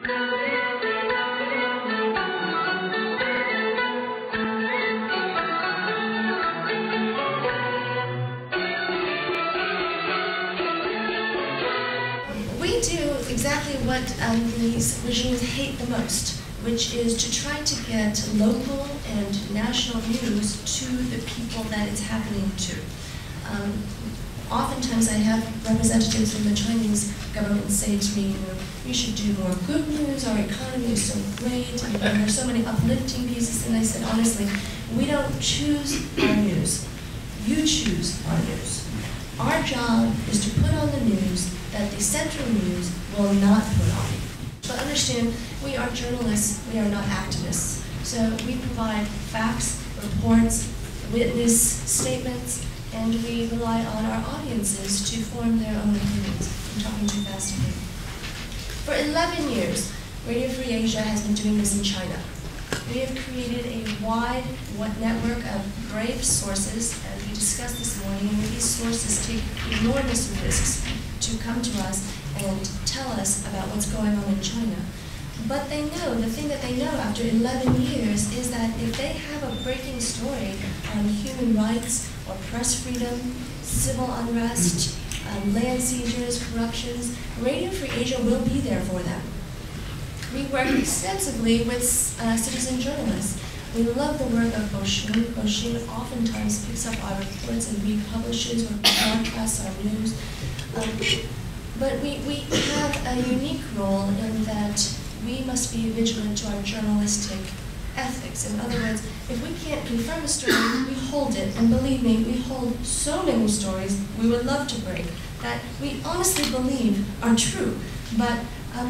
We do exactly what these regimes hate the most, which is to try to get local and national news to the people that it's happening to. Oftentimes I have representatives from the Chinese government say to me, you should do more good news, our economy is so great, and there's so many uplifting pieces, and I said, honestly, we don't choose our news. You choose our news. Our job is to put on the news that the central news will not put on. But understand, we are journalists, we are not activists. So we provide facts, reports, witness statements, and we rely on our audiences to form their own opinions. I'm talking too fast again. For 11 years, Radio Free Asia has been doing this in China. We have created a wide network of brave sources, as we discussed this morning, and these sources take enormous risks to come to us and tell us about what's going on in China. But they know, the thing that they know after 11 years is that if they have a breaking story on human rights or press freedom, civil unrest, land seizures, corruptions, Radio Free Asia will be there for them. We work extensively with citizen journalists. We love the work of Boxing. Boxing oftentimes picks up our reports and republishes or broadcasts our news. But we have a unique role in that we must be vigilant to our journalistic ethics. In other words, if we can't confirm a story, we hold it. And believe me, we hold so many stories we would love to break that we honestly believe are true. But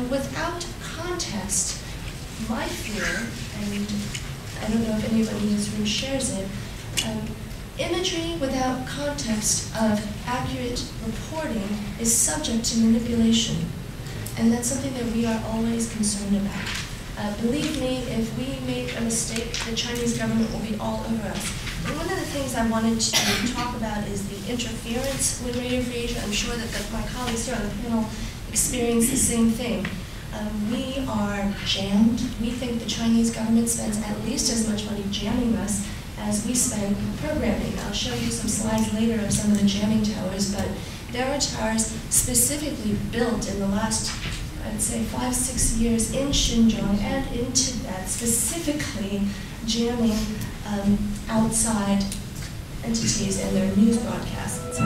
without context, my fear, and I don't know if anybody in this room shares it, imagery without context of accurate reporting is subject to manipulation. And that's something that we are always concerned about. Believe me, if we make a mistake, the Chinese government will be all over us. And one of the things I wanted to talk about is the interference with Radio Free Asia. I'm sure that my colleagues here on the panel experience the same thing. We are jammed. We think the Chinese government spends at least as much money jamming us as we spend programming. I'll show you some slides later of some of the jamming towers, but there are towers specifically built in the last, I'd say, 5-6 years in Xinjiang and in Tibet, specifically jamming outside entities and their news broadcasts.